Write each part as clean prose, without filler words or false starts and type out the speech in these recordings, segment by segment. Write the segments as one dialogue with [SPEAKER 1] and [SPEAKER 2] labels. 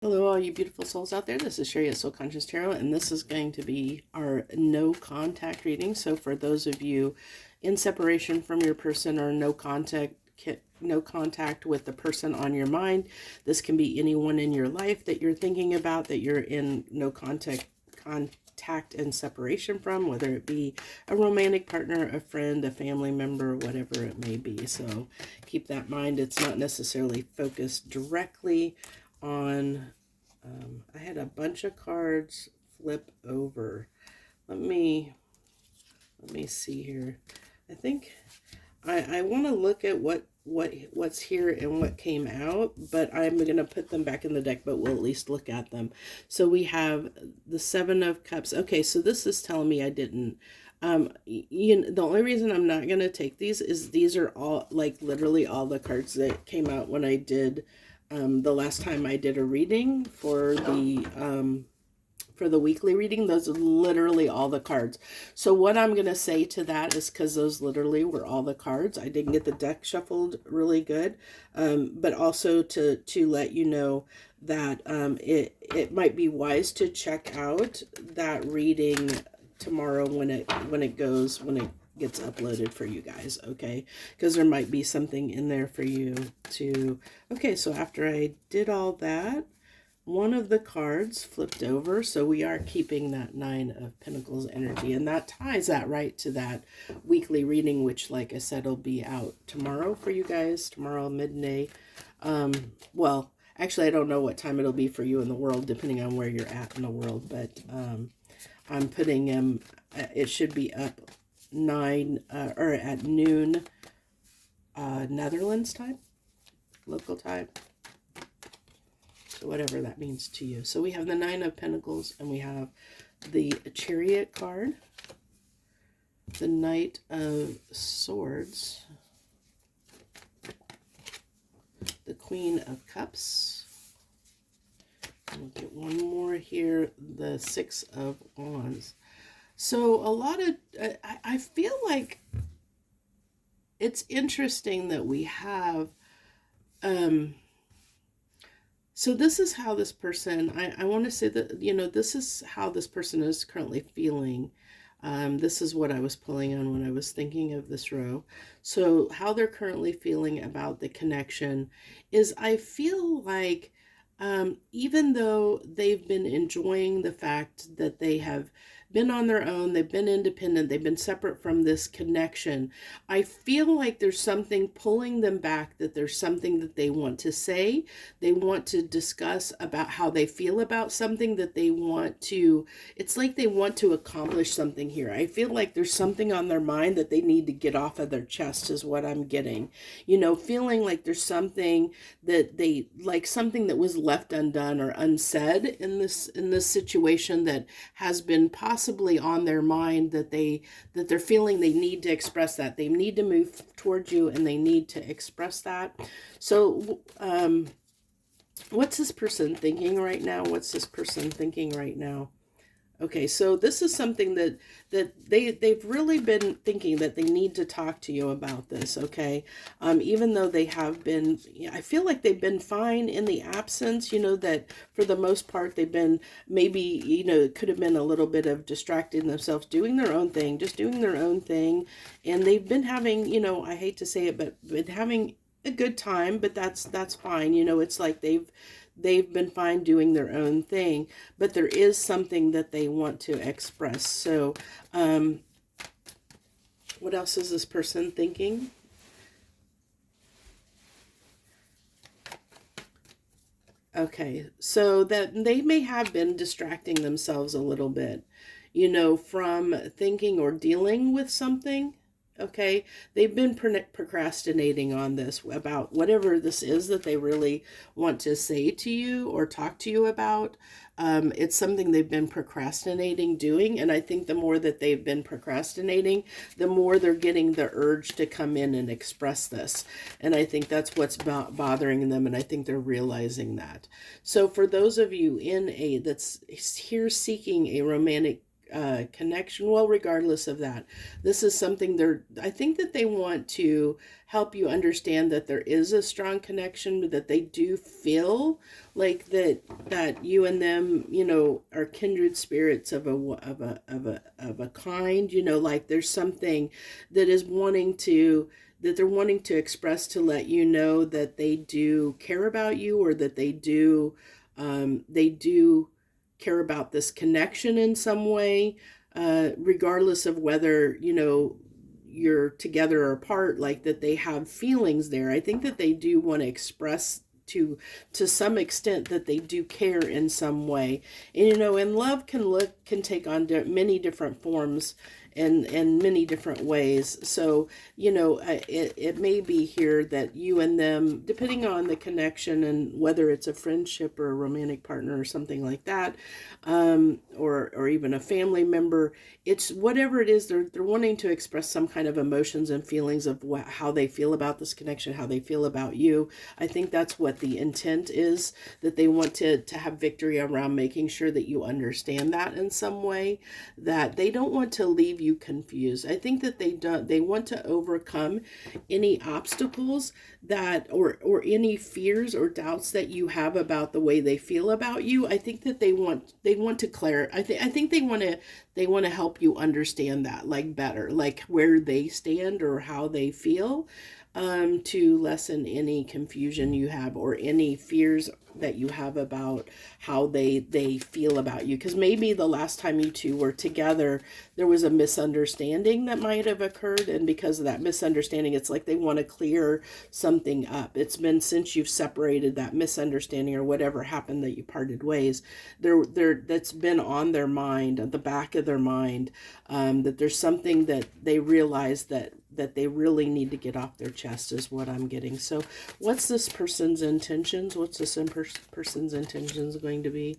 [SPEAKER 1] Hello, all you beautiful souls out there. This is Sherry at Soul Conscious Tarot, and this is going to be our no contact reading. So, for those of you in separation from your person or no contact with the person on your mind, this can be anyone in your life that you're thinking about that you're in no contact and separation from, whether it be a romantic partner, a friend, a family member, whatever it may be. So, keep that in mind. It's not necessarily focused directly on I had a bunch of cards flip over. Let me see here. I think I want to look at what's here and what came out, but I'm going to put them back in the deck, but we'll at least look at them. So we have the Seven of Cups. Okay, so this is telling me I didn't the only reason I'm not going to take these is these are all, like, literally all the cards that came out when I did the last time I did a reading for the weekly reading. Those are literally all the cards. So what I'm going to say to that is, because those literally were all the cards, I didn't get the deck shuffled really good, but also to let you know that it might be wise to check out that reading tomorrow when it gets uploaded for you guys, okay? Because there might be something in there for you to... Okay, so after I did all that, one of the cards flipped over, so we are keeping that Nine of Pentacles energy, and that ties that right to that weekly reading, which, like I said, will be out tomorrow for you guys, tomorrow midday. Well, actually, I don't know what time it'll be for you in the world, depending on where you're at in the world, but I'm putting them, it should be up or at noon Netherlands time, local time, so whatever that means to you. So we have the Nine of Pentacles, and we have the Chariot card, the Knight of Swords, the Queen of Cups, and we'll get one more here, the Six of Wands. So a lot of, I feel like it's interesting that we have, so this is how this person, I want to say that, this is how this person is currently feeling. This is what I was pulling on when I was thinking of this row. So how they're currently feeling about the connection is, I feel like, even though they've been enjoying the fact that they have been on their own, they've been independent, they've been separate from this connection, I feel like there's something pulling them back, that there's something that they want to say, they want to discuss about how they feel about something, that they want to, it's like they want to accomplish something here. I feel like there's something on their mind that they need to get off of their chest is what I'm getting. Feeling like there's something that they, like something that was left undone or unsaid in this situation that has been possibly on their mind, that they're feeling they need to express that. They need to move towards you, and they need to express that. So what's this person thinking right now? What's this person thinking right now? Okay, so this is something that they've really been thinking, that they need to talk to you about this, okay? Even though they have been, I feel like they've been fine in the absence, that for the most part they've been, maybe, it could have been a little bit of distracting themselves, doing their own thing, just doing their own thing. And they've been having, I hate to say it, but been having a good time, but that's fine. It's like they've been fine doing their own thing, but there is something that they want to express. So what else is this person thinking? Okay, so that they may have been distracting themselves a little bit, from thinking or dealing with something. Okay, they've been procrastinating on this, about whatever this is that they really want to say to you or talk to you about. It's something they've been procrastinating doing, and I think the more that they've been procrastinating, the more they're getting the urge to come in and express this. And I think that's what's bothering them, and I think they're realizing that. So for those of you that's here seeking a romantic connection. Well, regardless of that, this is something I think that they want to help you understand that there is a strong connection, but that they do feel like that you and them, are kindred spirits of a kind, like there's something that is wanting to that they're wanting to express to let you know that they do care about you, or that they do care about this connection in some way, regardless of whether you're together or apart. Like that they have feelings there. I think that they do want to express to some extent that they do care in some way. And and love can take on many different forms and many different ways. So it may be here that you and them, depending on the connection and whether it's a friendship or a romantic partner or something like that, or even a family member, it's whatever it is, they're wanting to express some kind of emotions and feelings of how they feel about this connection, how they feel about you. I think that's what the intent is, that they want to have victory around making sure that you understand that in some way, that they don't want to leave you confused. I think that they want to overcome any obstacles that or any fears or doubts that you have about the way they feel about you. I think that they want to clarify. I think they want to help you understand that, like, better, like where they stand or how they feel, to lessen any confusion you have or any fears that you have about how they feel about you. Because maybe the last time you two were together, there was a misunderstanding that might have occurred, and because of that misunderstanding, it's like they want to clear something up. It's been since you've separated, that misunderstanding or whatever happened that you parted ways, that's been on their mind, at the back of their mind, that there's something that they realize that they really need to get off their chest, is what I'm getting. So what's this person's intentions? What's this person's intentions going to be?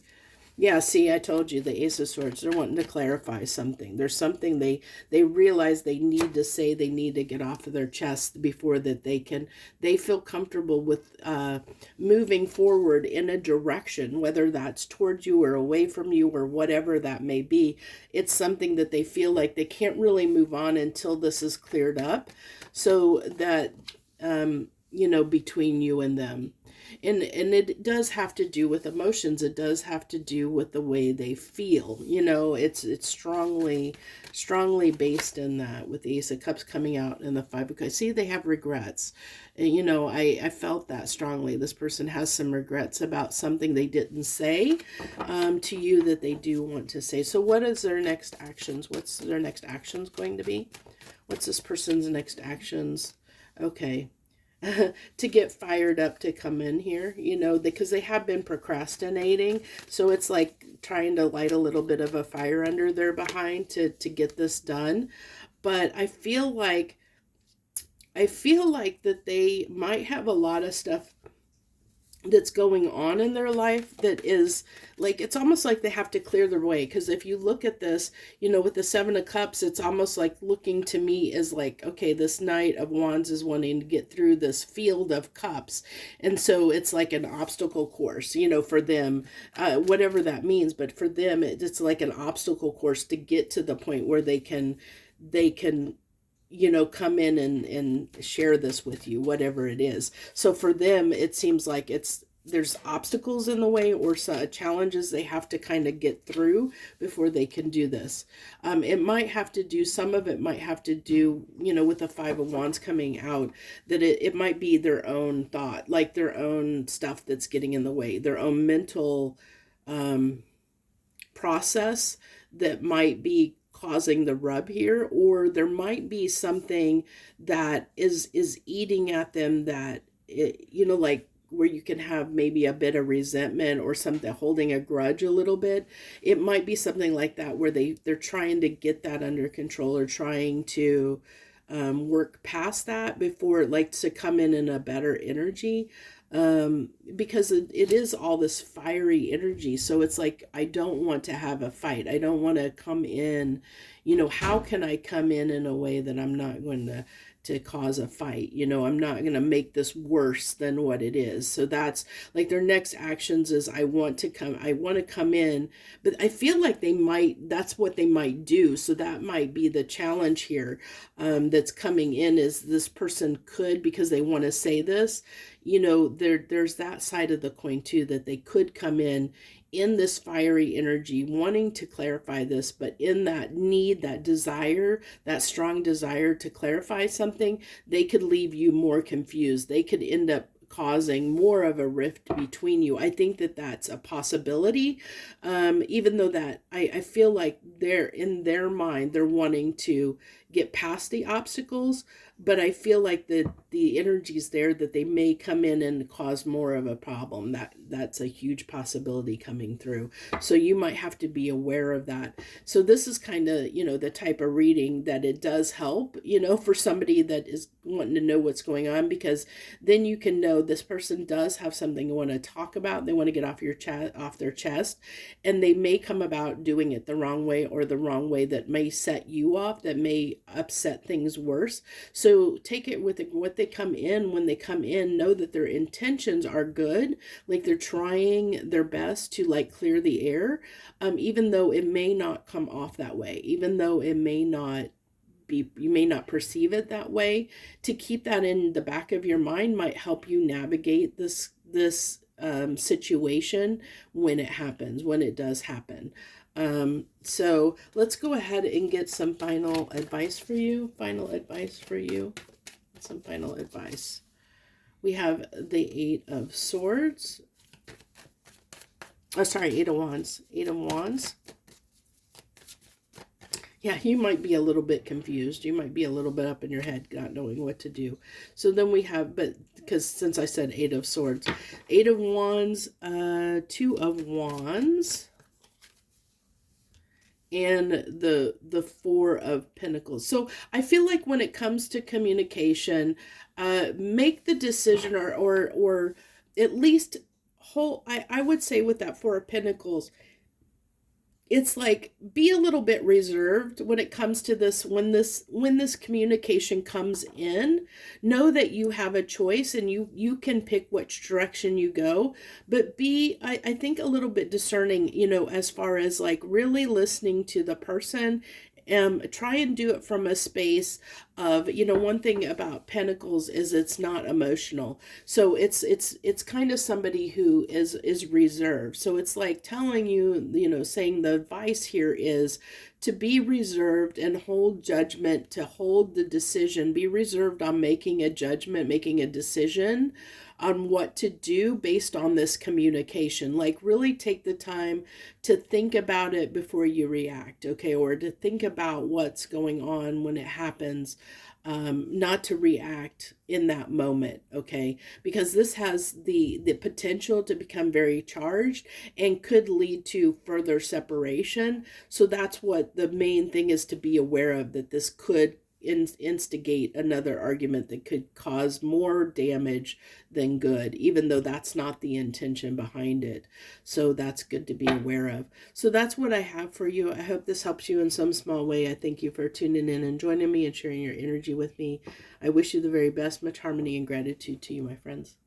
[SPEAKER 1] Yeah, see, I told you, the Ace of Swords, they're wanting to clarify something. There's something they realize they need to say, they need to get off of their chest before that they feel comfortable with moving forward in a direction, whether that's towards you or away from you or whatever that may be. It's something that they feel like they can't really move on until this is cleared up, so that, between you and them. And it does have to do with emotions. It does have to do with the way they feel. It's strongly based in that, with the Ace of Cups coming out and the Five of Cups. See, they have regrets. And, I felt that strongly. This person has some regrets about something they didn't say to you that they do want to say. So what is their next actions? What's their next actions going to be? What's this person's next actions? Okay. To get fired up to come in here, because they have been procrastinating. So it's like trying to light a little bit of a fire under their behind to get this done. But I feel like that they might have a lot of stuff that's going on in their life that is like, it's almost like they have to clear their way. Because if you look at this, with the Seven of Cups, it's almost like looking to me as like, okay, this Knight of Wands is wanting to get through this field of cups. And so it's like an obstacle course, for them, whatever that means. But for them, it's like an obstacle course to get to the point where they can come in and share this with you, whatever it is. So for them, it seems like there's obstacles in the way, or challenges they have to kind of get through before they can do this. Some of it might have to do, with the Five of Wands coming out, that it might be their own thought, like their own stuff that's getting in the way, their own mental process that might be causing the rub here. Or there might be something that is eating at them, that like where you can have maybe a bit of resentment or something, holding a grudge a little bit. It might be something like that, where they're trying to get that under control, or trying to work past that before, like, to come in a better energy. Because it is all this fiery energy. So it's like, I don't want to have a fight. I don't want to come in, how can I come in a way that I'm not going to cause a fight. I'm not going to make this worse than what it is. So that's like their next actions is I want to come in, but I feel like that's what they might do. So that might be the challenge here, that's coming in, is this person could, because they want to say this, there's that side of the coin too, that they could come in this fiery energy, wanting to clarify this, but in that need, that desire, that strong desire to clarify something, they could leave you more confused. They could end up causing more of a rift between you. I think that that's a possibility, even though that I feel like they're in their mind, they're wanting to get past the obstacles, but I feel like the energy's there that they may come in and cause more of a problem. That's a huge possibility coming through. So you might have to be aware of that. So this is kind of, the type of reading that it does help, for somebody that is wanting to know what's going on, because then you can know this person does have something they want to talk about. They want to get off their chest, and they may come about doing it the wrong way, or the wrong way that may set you off, that may upset things worse. So take it with what they come in. When they come in, know that their intentions are good, like they're trying their best to like clear the air, even though it may not come off that way, even though it may not be, you may not perceive it that way. To keep that in the back of your mind might help you navigate this situation when it does happen. So let's go ahead and get some final advice for you. Some final advice. We have the Eight of Swords. Oh, sorry, Eight of Wands. Yeah, you might be a little bit confused. You might be a little bit up in your head, not knowing what to do. So then we have, but because since I said Eight of Swords, Eight of Wands, Two of Wands, and the Four of Pentacles. So I feel like when it comes to communication, make the decision, or at least I would say with that Four of Pentacles, it's like, be a little bit reserved when it comes to this. When this communication comes in, know that you have a choice, and you can pick which direction you go, but be, I think, a little bit discerning, as far as like really listening to the person. Try and do it from a space of, one thing about Pentacles is it's not emotional. So it's kind of somebody who is reserved. So it's like telling you, saying the advice here is to be reserved and hold judgment, to hold the decision, be reserved on making a judgment, making a decision on what to do based on this communication. Like, really take the time to think about it before you react, okay? Or to think about what's going on when it happens, not to react in that moment, okay? Because this has the potential to become very charged and could lead to further separation. So that's what the main thing is to be aware of, that this could instigate another argument that could cause more damage than good, even though that's not the intention behind it. So that's good to be aware of. So that's what I have for you. I hope this helps you in some small way. I thank you for tuning in and joining me and sharing your energy with me. I wish you the very best. Much harmony and gratitude to you, my friends.